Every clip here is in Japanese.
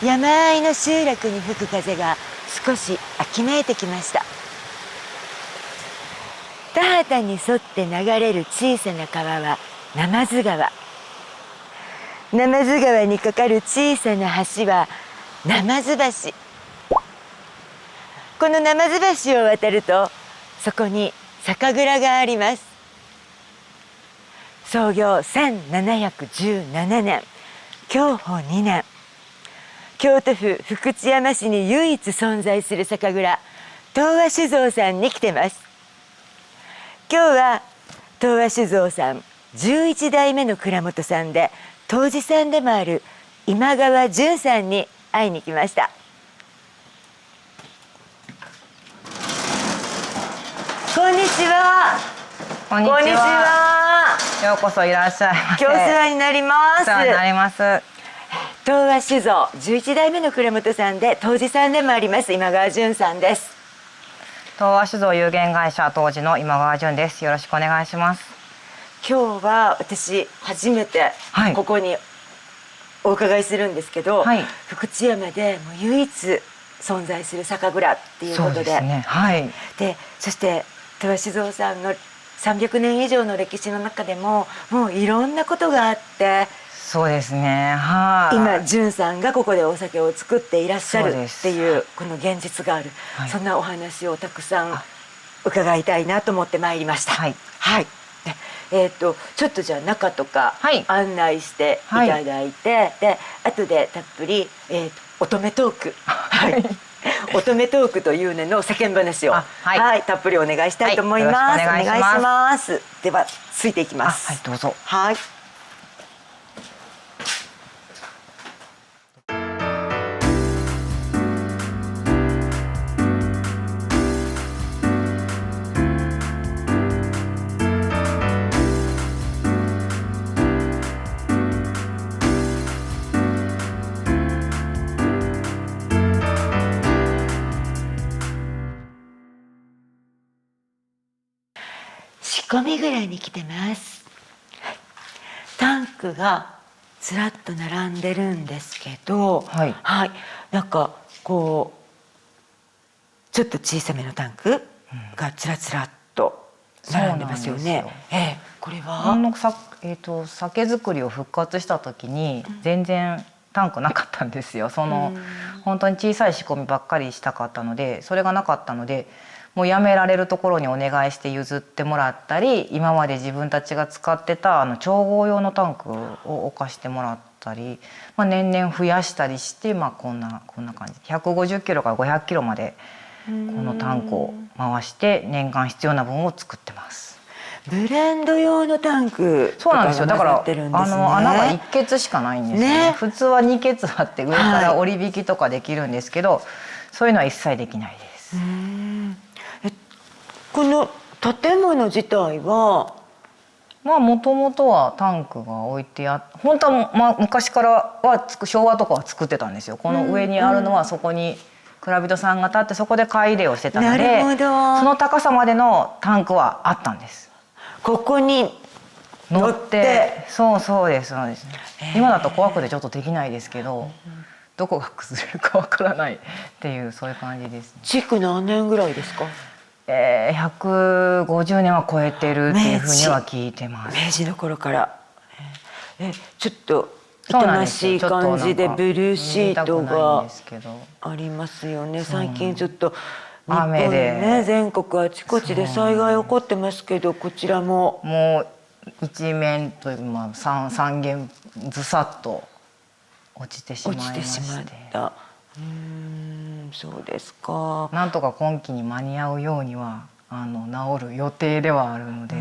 山あいの集落に吹く風が少し秋めいてきました。田畑に沿って流れる小さな川は鯰川。鯰川にかかる小さな橋は鯰橋。この鯰橋を渡るとそこに酒蔵があります。創業1717年、享保2年、京都府福知山市に唯一存在する酒蔵、東和酒造さんに来てます。今日は東和酒造さん11代目の蔵元さんで杜氏さんでもある今川淳さんに会いに来ました。こんにちは。こんにちは。ようこそいらっしゃいませ。今日お世話になります。お世話になります。東和酒造11代目の蔵元さんで杜氏さんでもあります今川淳さんです。東和酒造有限会社杜氏の今川淳です。よろしくお願いします。今日は私初めてここにお伺いするんですけど、はい、福知山でもう唯一存在する酒蔵っていうことで、そうですね、はい、でそして東和酒造さんの300年以上の歴史の中でももういろんなことがあって、そうですね、はい、今淳さんがここでお酒を作っていらっしゃるっていうこの現実がある、はい、そんなお話をたくさん伺いたいなと思ってまいりました。はい、はい、ちょっとじゃあ中とか案内していただいて、はい、で後でたっぷり、乙女トーク、はい、乙女トークという名の世間話を、はい、はい、たっぷりお願いしたいと思います。はい、お願いします。ではついていきます。はい、どうぞ。はい。仕込み蔵に来てます。タンクがずらっと並んでるんですけど、はい、はい、なんかこうちょっと小さめのタンクがずらずらっと並んでますよね。これは酒造りを復活した時に全然タンクなかったんですよ。本当に小さい仕込みばっかりしたかったので、それがなかったのでもうやめられるところにお願いして譲ってもらったり、今まで自分たちが使ってた調合用のタンクを置かしてもらったり、年々増やしたりして、こんな感じ150キロから500キロまでこのタンクを回して年間必要な分を作ってます。ブレンド用のタンクとかが混ざってるんですね。だから穴が1ケしかないんですよね。普通は2ケあって上から折り引きとかできるんですけど、そういうのは一切できないです。この建物自体はもともとはタンクが置いて本当は昔からは昭和とかは作ってたんですよ。この上にあるのはそこに蔵人さんが立ってそこで買い入れをしてたので、その高さまでのタンクはあったんです。ここに乗って、そうです。今だと怖くてちょっとできないですけど、どこが崩れるかわからないっていう、そういう感じです、ね。築何年ぐらいですか？150年は超えてるっていうふうには聞いてます。明治の頃から。ちょっと痛ましい感じでブルーシートがありますよね。最近ちょっと日本ね、全国あちこちで災害起こってますけど、こちらももう一面という三軒ずさっと落ちてしまいまして。そうですか。なんとか今期に間に合うようには治る予定ではあるので、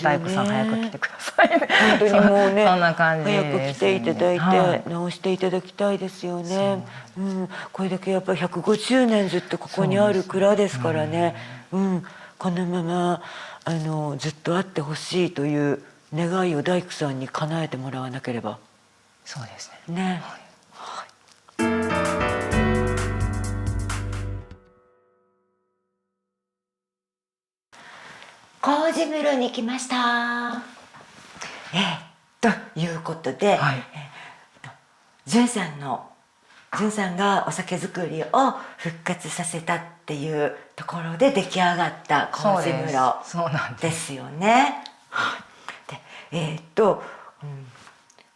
大工さん早く来てくださいね。本当にもうねそんな感じですね。早く来ていただいて直していただきたいですよね。これだけやっぱり150年ずっとここにある蔵ですからね。このままずっとあってほしいという願いを大工さんに叶えてもらわなければ。そうですね。麹室に来ました。ということで、淳さんの純さんがお酒造りを復活させたっていうところで出来上がった麹室ですよね。で、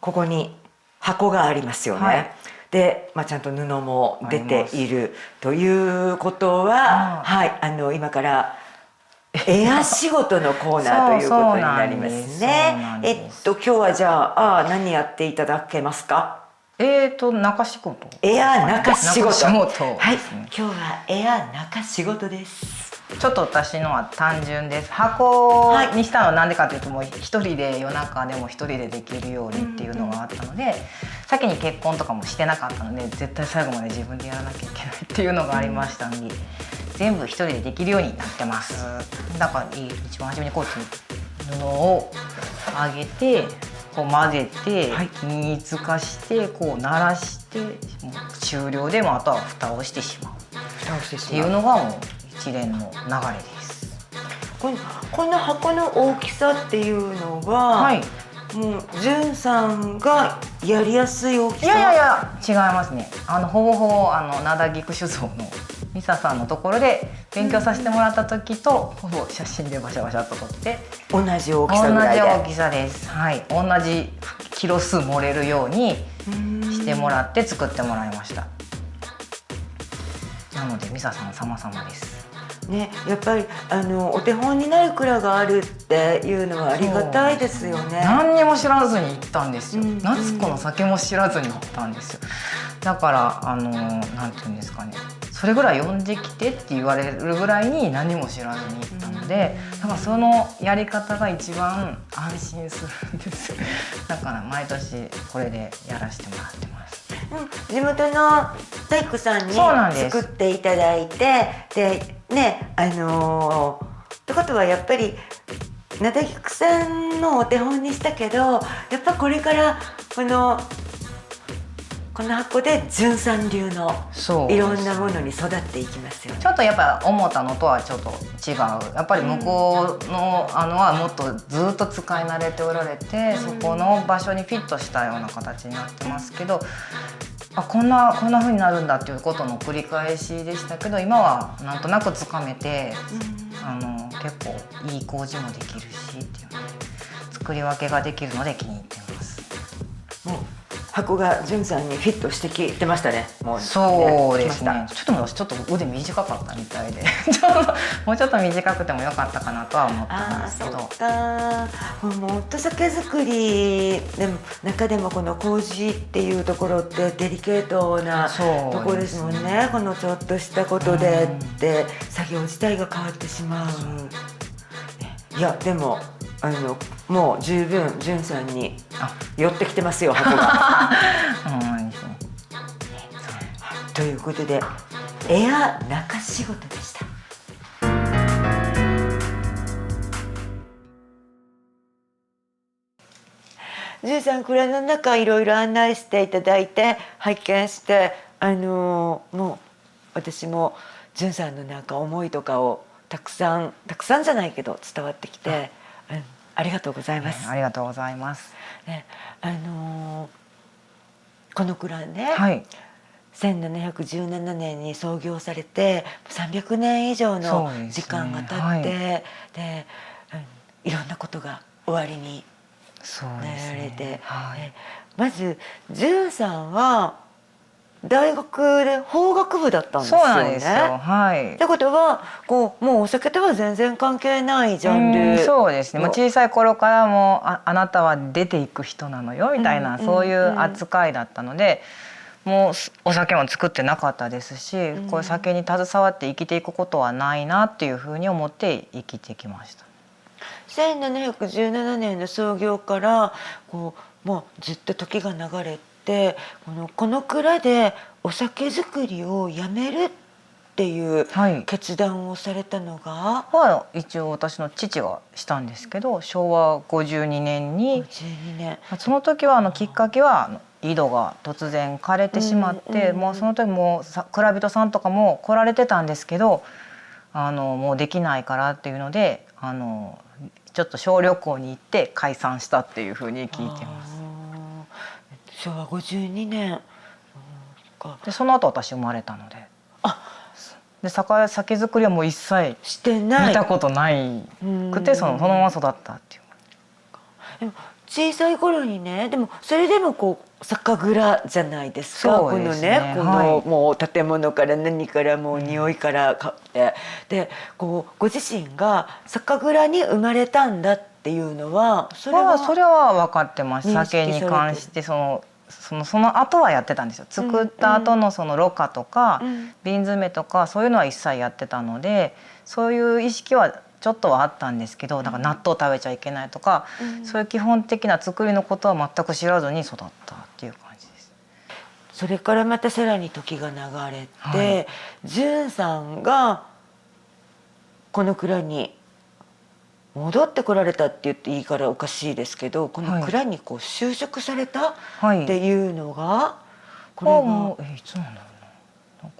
ここに箱がありますよね。はい、で、ちゃんと布も出ているということは、はい、今からエア仕事のコーナーということになりますね。今日はじゃあ何やっていただけますか？中仕事。エア中仕事。はい、今日はエア中仕事です。ちょっと私のは単純です。箱にしたのはなんでかというと、もう一人で夜中でも一人でできるようにっていうのがあったので、先に結婚とかもしてなかったので、絶対最後まで自分でやらなきゃいけないっていうのがありましたので、全部一人でできるようになってます。だから一番初めにこうやって布を上げて、こう混ぜて、均一化してこう鳴らして、もう終了で、あとは蓋をしてしまうっていうのがもう一連の流れです。この箱の大きさっていうのは、もう純さんがやりやすい大きさ？いや違いますね。ほぼほぼ灘菊酒造のミサさんのところで勉強させてもらった時と、ほぼ写真でバシャバシャっと撮って、同じ大きさぐらいで。同じ大きさです。はい、同じキロ数盛れるようにしてもらって作ってもらいました。なのでミサさん様々ですね。やっぱりお手本になる蔵があるっていうのはありがたいですよね。何にも知らずに行ったんですよ。夏子の酒も知らずに行ったんですよ。だからなんていうんですかね、それぐらい呼んできてって言われるぐらいに何も知らずに行ったので、だからそのやり方が一番安心するんですよ。だから毎年これでやらせてもらってます。地元の大工さんに作っていただいて、でね、ってことはやっぱり灘菊さんのお手本にしたけど、やっぱこれからこの箱で純さん流のいろんなものに育っていきますよね。ちょっとやっぱ思ったのとはちょっと違う。やっぱり向こうのはもっとずっと使い慣れておられて、そこの場所にフィットしたような形になってますけど、こんな風になるんだっていうことの繰り返しでしたけど、今はなんとなくつかめて、結構いい麹もできるしっていうので、作り分けができるので気に入ってます。もう箱が純さんにフィットしてきてましたね。もうそうですね。ちょっと腕短かったみたいでもうちょっと短くてもよかったかなとは思ったんですけど。そうか。もうお酒作りでも中でもこの麹っていうところってデリケートなところですもんね。このちょっとしたことでって作業自体が変わってしまう。いやでももう十分純さんに寄ってきてますよ、箱が。ということでエア中仕事でした。純さん、蔵の中いろいろ案内していただいて拝見して、もう私も純さんのなんか思いとかをたくさんじゃないけど伝わってきて、ありがとうございます。ありがとうございます。この蔵ね、1717年に創業されて300年以上の時間が経って、でいろんなことが終わりになられて、まず純さんは大学で法学部だったんですよね。そうなんですよ。はい。ってことはもうお酒とは全然関係ないジャンル。そうですね。もう小さい頃からもあなたは出ていく人なのよみたいな、そういう扱いだったので、もうお酒も作ってなかったですし、こういう酒に携わって生きていくことはないなっていうふうに思って生きてきました。1717年の創業からもうずっと時が流れて、この蔵でお酒造りをやめるっていう決断をされたのが、一応私の父がしたんですけど、昭和52年に。その時はきっかけは井戸が突然枯れてしまって、もうその時も蔵人さんとかも来られてたんですけど、もうできないからっていうのでちょっと小旅行に行って解散したっていうふうに聞いてます。昭和52年か。でその後私生まれたので、で酒造りはもう一切してない、見たことないくて、そのまま育ったっていう。でも小さい頃にね、でもそれでもこう酒蔵じゃないですか。そうですね、このもう建物から何からもう匂いからかって、でこうご自身が酒蔵に生まれたんだっていうのはそれは分かってます。酒に関してその後はやってたんですよ。作った後のそのろ過とか瓶詰めとかそういうのは一切やってたので、そういう意識はちょっとはあったんですけど、だから納豆食べちゃいけないとか、そういう基本的な作りのことは全く知らずに育ったっていう感じです。それからまたさらに時が流れて、純さんがこの蔵に戻ってこられたって言っていいからおかしいですけど、この蔵にこう就職されたっていうのが、これがいつなんだろ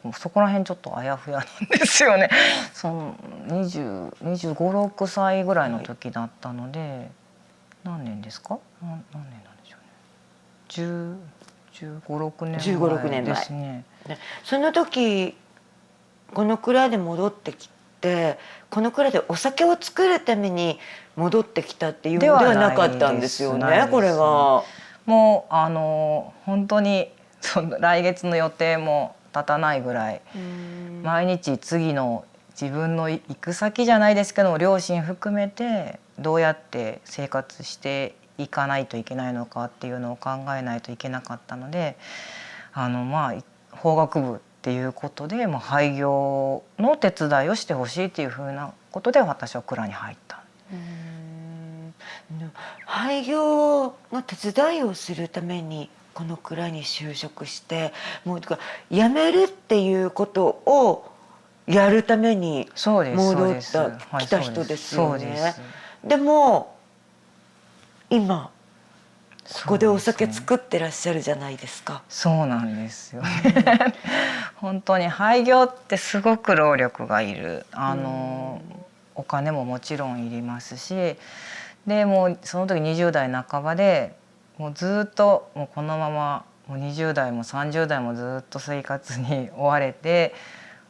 うな、そこら辺ちょっとあやふやなんですよね。その25、6歳ぐらいの時だったので、何年ですか？何年なんでしょうね。15、6年前ですね。その時この蔵で戻ってきて、この蔵でお酒を作るために戻ってきたっていうのではなかったんですよね。これがもう本当に来月の予定も立たないぐらい、毎日次の自分の行く先じゃないですけども、両親含めてどうやって生活していかないといけないのかっていうのを考えないといけなかったので、法学部っていうことで廃業の手伝いをしてほしいっていうふうなことで私は蔵に入った。廃業の手伝いをするためにこの蔵に就職して、もう辞めるっていうことをやるために戻った来た人ですよね。でも今ここでお酒作ってらっしゃるじゃないですか。そうなんですよね。本当に廃業ってすごく労力がいる。お金ももちろんいりますし、でもうその時20代半ばで、もうずっともうこのままもう20代も30代もずっと生活に追われて、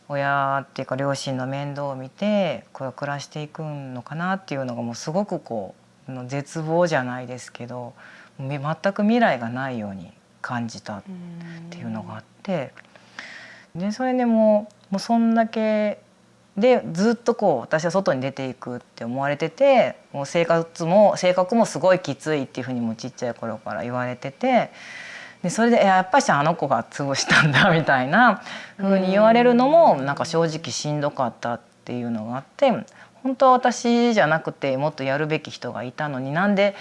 親っていうか両親の面倒を見てこう暮らしていくのかなっていうのがもうすごくこう絶望じゃないですけど、全く未来がないように感じたっていうのがあって、でそれでもうそんだけでずっとこう私は外に出ていくって思われてて、もう性格もすごいきついっていうふうにもちっちゃい頃から言われてて、でそれでやっぱりあの子が潰したんだみたいなふうに言われるのもなんか正直しんどかったっていうのがあって、本当は私じゃなくてもっとやるべき人がいたのに、なんで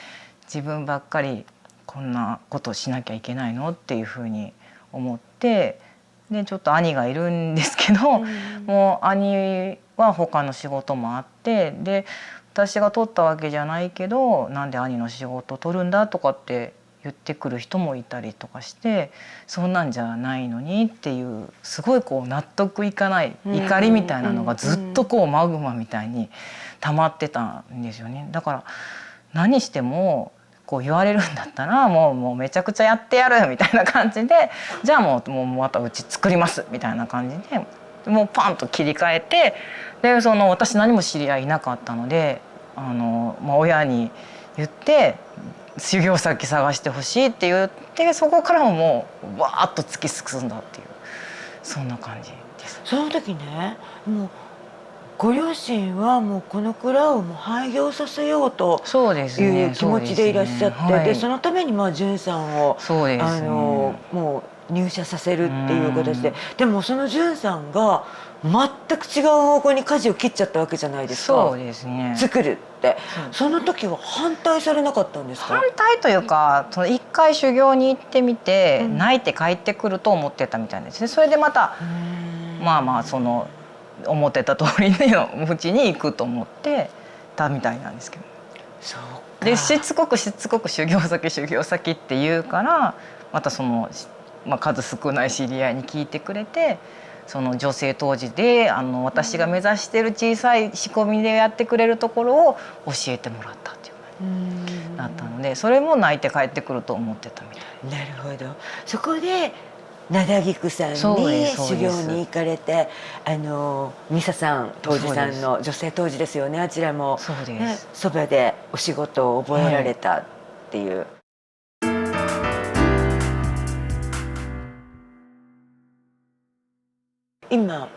自分ばっかりこんなことしなきゃいけないのっていうふうに思って、でちょっと兄がいるんですけど、もう兄は他の仕事もあって、で私が取ったわけじゃないけど、なんで兄の仕事を取るんだとかって言ってくる人もいたりとかして、そんなんじゃないのにっていうすごいこう納得いかない怒りみたいなのがずっとこうマグマみたいに溜まってたんですよね。だから何してもこう言われるんだったらもうめちゃくちゃやってやるみたいな感じで、じゃあもうまたうち作りますみたいな感じでもうパンと切り替えて、で私何も知り合いいなかったので親に言って修行先探してほしいって言って、そこからもうわーっと突き進んだっていう、そんな感じです。その時ね、もうご両親はもうこの蔵をもう廃業させようという気持ちでいらっしゃって、でそのために純さんをもう入社させるっていう形で、でもその純さんが全く違う方向に舵を切っちゃったわけじゃないですか。そうですね。作るって、その時は反対されなかったんですか？反対というか、一回修行に行ってみて、泣いて帰ってくると思ってたみたいですね。それでまた思ってた通りのうちに行くと思ってたみたいなんですけど、でしつこく修行先って言うから、また数少ない知り合いに聞いてくれて、その女性当時で私が目指してる小さい仕込みでやってくれるところを教えてもらったっていうだったので、それも泣いて帰ってくると思ってたみたい。なるほど。そこで灘菊さんに修行に行かれて、ミサさん当時さんの女性当時ですよね、あちらもね、そばでお仕事を覚えられたっていう。今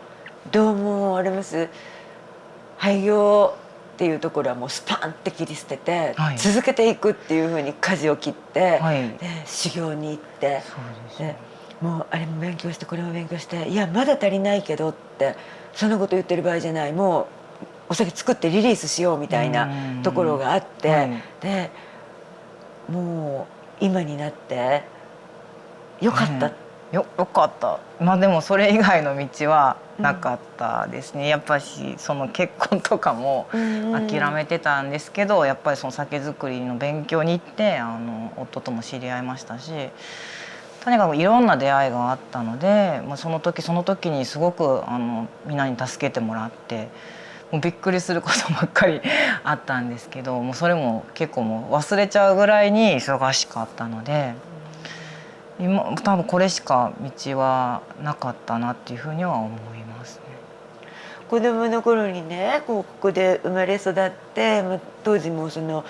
どう思われます？廃業っていうところはもうスパンって切り捨てて、続けていくっていうふうに舵を切って、で修行に行って、でもうあれも勉強してこれも勉強して、いやまだ足りないけどってそんなこと言ってる場合じゃない、もうお酒作ってリリースしようみたいなところがあって、でもう今になってよかった、よかった。まあでもそれ以外の道はなかったですね。やっぱしその結婚とかも諦めてたんですけど、やっぱりその酒造りの勉強に行って夫とも知り合いましたし、とにかくいろんな出会いがあったので、その時その時にすごくみんなに助けてもらって、もうびっくりすることばっかりあったんですけど、もうそれも結構もう忘れちゃうぐらいに忙しかったので。今多分これしか道はなかったなっていうふうには思いますね。子供の頃にね、ここで生まれ育って、当時もその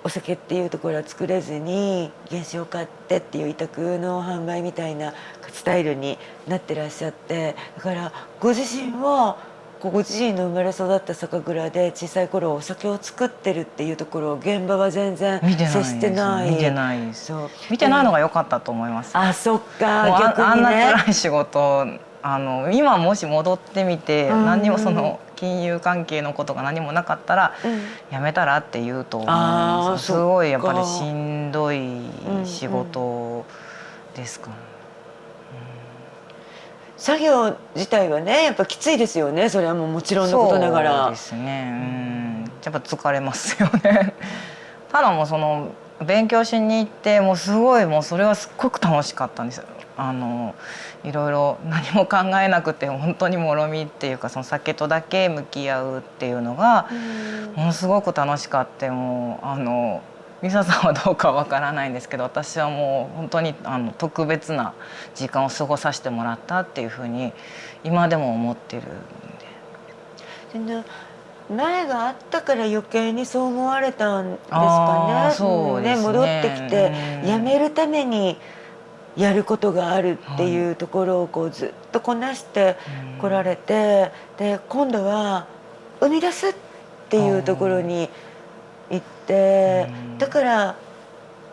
お酒っていうところは作れずに原酒を買ってっていう委託の販売みたいなスタイルになってらっしゃって、だからご自身はご自身の生まれ育った酒蔵で小さい頃お酒を作ってるっていうところを現場は全然接してない。見てないです。見てないのが良かったと思います。あ、そっか。逆にね、あんな辛い仕事、今もし戻ってみて何にもその金融関係のことが何もなかったらやめたらって言うと思います。すごいやっぱりしんどい仕事ですかね。作業自体はねやっぱきついですよね。それはもちろんのことながら。そうですね。やっぱ疲れますよね。ただもうその勉強しに行ってもうすごいもうそれはすっごく楽しかったんですよ。いろいろ何も考えなくて本当にもろみっていうか、その酒とだけ向き合うっていうのがものすごく楽しかって、もうミサさんはどうかわからないんですけど、私はもう本当に特別な時間を過ごさせてもらったっていうふうに今でも思ってるんで。前があったから余計にそう思われたんですかね。そうですね。戻ってきて辞めるためにやることがあるっていうところをこうずっとこなしてこられて、で今度は生み出すっていうところに行って、だから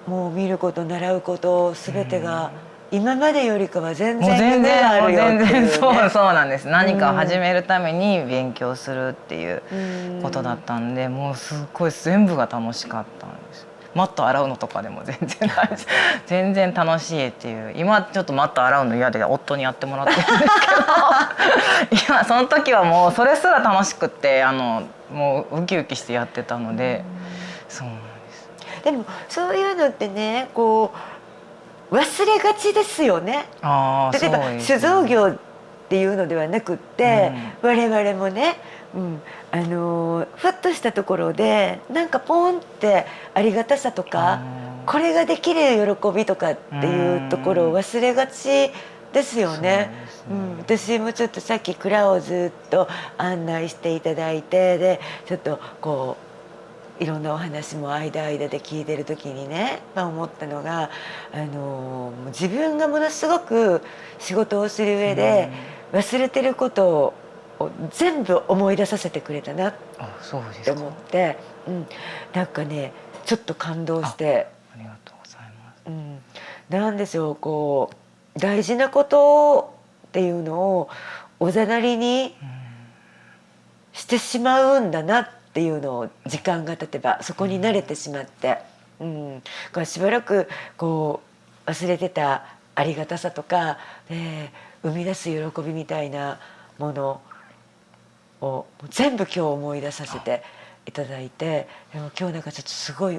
もう見ること習うこと全てが今までよりかは全然夢があるよっていうね。そうなんです。何かを始めるために勉強するっていうことだったんで、もうすっごい全部が楽しかったんです。マット洗うのとかでも全然ないです。全然楽しいっていう。今ちょっとマット洗うの嫌で夫にやってもらってるんですけど今その時はもうそれすら楽しくってもうウキウキしてやってたので、そうなんです。でもそういうのってね、こう忘れがちですよね。例えば酒造業っていうのではなくって、我々もね、ふっとしたところでなんかポンってありがたさとかこれができる喜びとかっていうところを忘れがちですよね。私もちょっとさっき蔵をずっと案内していただいて、でちょっとこういろんなお話も間間で聞いてる時にね、思ったのが自分がものすごく仕事をする上で忘れてることを全部思い出させてくれたなって思って、なんかねちょっと感動して。ありがとうございます。なんでしょう、こう大事なことっていうのをおざなりにしてしまうんだなっていうのを時間が経てばそこに慣れてしまって、しばらくこう忘れてたありがたさとか、生み出す喜びみたいなものを全部今日思い出させていただいて、でも今日なんかちょっとすごい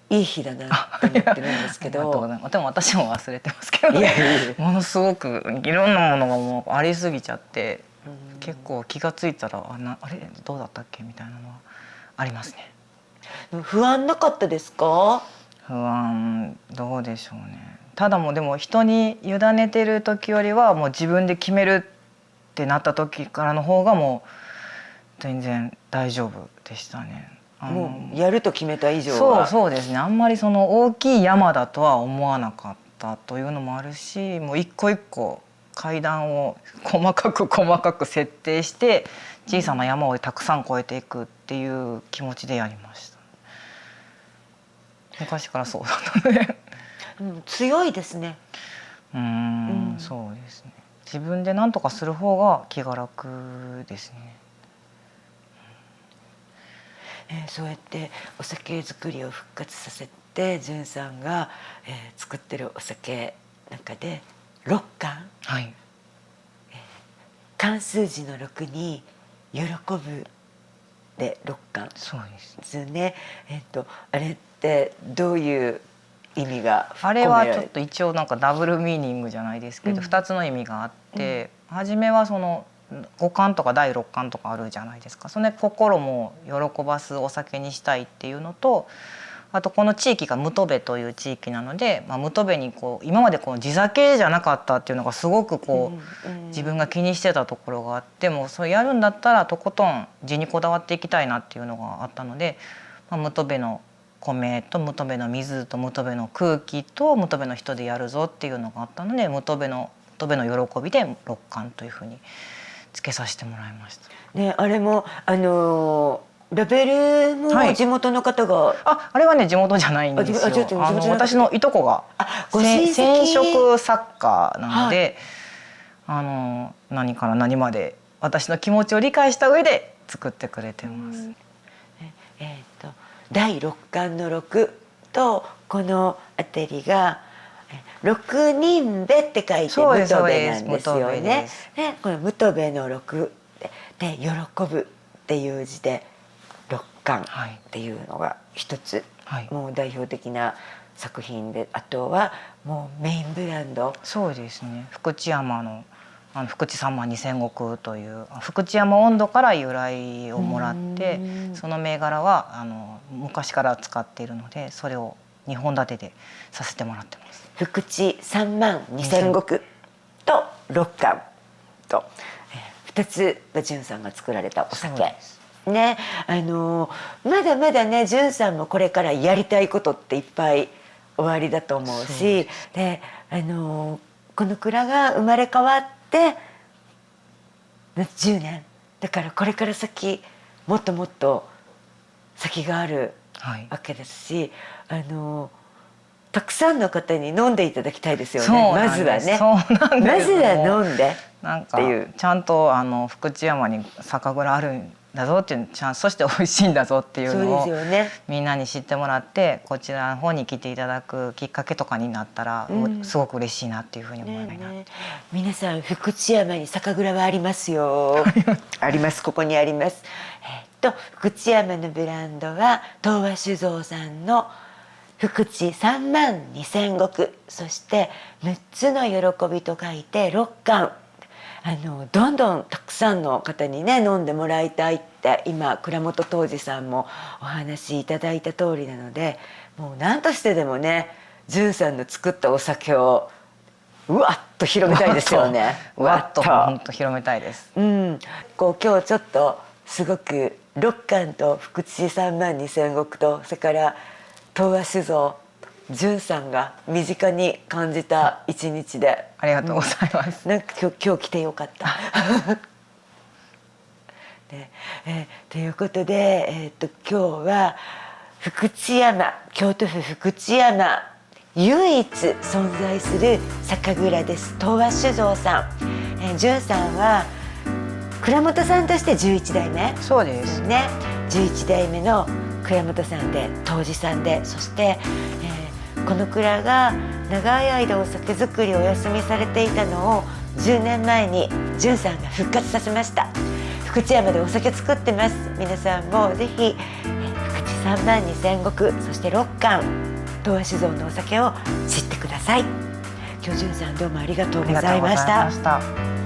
いい日だなって思ってるんですけど。でも私も忘れてますけど、ものすごくいろんなものがもうありすぎちゃって、結構気がついたらあれどうだったっけみたいなのはありますね。不安なかったですか？不安どうでしょうね。ただもうでも人に委ねてる時よりはもう自分で決めるってなった時からの方がもう全然大丈夫でしたね。もうやると決めた以上はそうですね。あんまりその大きい山だとは思わなかったというのもあるし、もう一個一個階段を細かく設定して小さな山をたくさん越えていくっていう気持ちでやりました。昔からそうだったので強いですね。そうですね。自分で何とかする方が気が楽ですね。そうやってお酒作りを復活させて純さんが、作ってるお酒の中で6缶、はい、漢数字の6に喜ぶで6巻そうですね。あれってどういう意味があれはちょっと一応なんかダブルミーニングじゃないですけど、2つの意味があって、初めはその5巻とか第6巻とかあるじゃないですか。それで心も喜ばすお酒にしたいっていうのと、あとこの地域がムトベという地域なので、ムトベにこう今までこう地酒じゃなかったっていうのがすごくこう、自分が気にしてたところがあって、もうそれやるんだったらとことん地にこだわっていきたいなっていうのがあったので、ムトベの米とムトベの水とムトベの空気とムトベの人でやるぞっていうのがあったので、ムトベの喜びで6巻というふうにつけさせてもらいました。ね、あれもラベルも地元の方が、あれはね地元じゃないんですよ。私のいとこが染色作家なので、何から何まで私の気持ちを理解した上で作ってくれてます。第6巻の6とこのあたりが六人べって書いてムトベなんですよね。このムトベの6で喜ぶっていう字で6巻っていうのが一つ、もう代表的な作品で、あとはもうメインブランド。そうですね。福知山の福知山2000石という福知山温度から由来をもらって、その銘柄は昔から使っているので、それを2本立てでさせてもらってます。福知3万2000石と6巻と2つが純さんが作られたお酒ね。まだまだね純さんもこれからやりたいことっていっぱいおありだと思うし、でこの蔵が生まれ変わって10年だから、これから先もっともっと先があるわけですし、たくさんの方に飲んでいただきたいですよね。まずはね、まずは飲んでなんかちゃんと福知山に酒蔵あるんだぞっていう、そして美味しいんだぞっていうのをみんなに知ってもらって、こちらの方に来ていただくきっかけとかになったらすごく嬉しいなっていうふうに思います。皆さん福知山に酒蔵はありますよ。あります、ここにあります。福知山のブランドは東和酒造さんの福知3万2000石、そして6つの喜びと書いて6巻。どんどんたくさんの方にね飲んでもらいたいって今倉本東司さんもお話しいただいた通りなので、もう何としてでもね純さんの作ったお酒をうわっと広めたいですよね。わっと本当広めたいです。こう今日ちょっとすごく6巻と福知3万2000石と、それから東和酒造純さんが身近に感じた一日で、ありがとうございます。なんか今日来てよかった。ということで、今日は福知山、京都府福知山唯一存在する酒蔵です、東和酒造さん。純さんは蔵元さんとして11代目。そうですね。11代目の蔵元さんで杜氏さんで、そして、この蔵が長い間お酒造りをお休みされていたのを10年前に純さんが復活させました。福知山でお酒作ってます。皆さんもぜひ福知3万2000石、そして6巻東和酒造のお酒を知ってください。今日純さんどうもありがとうございました。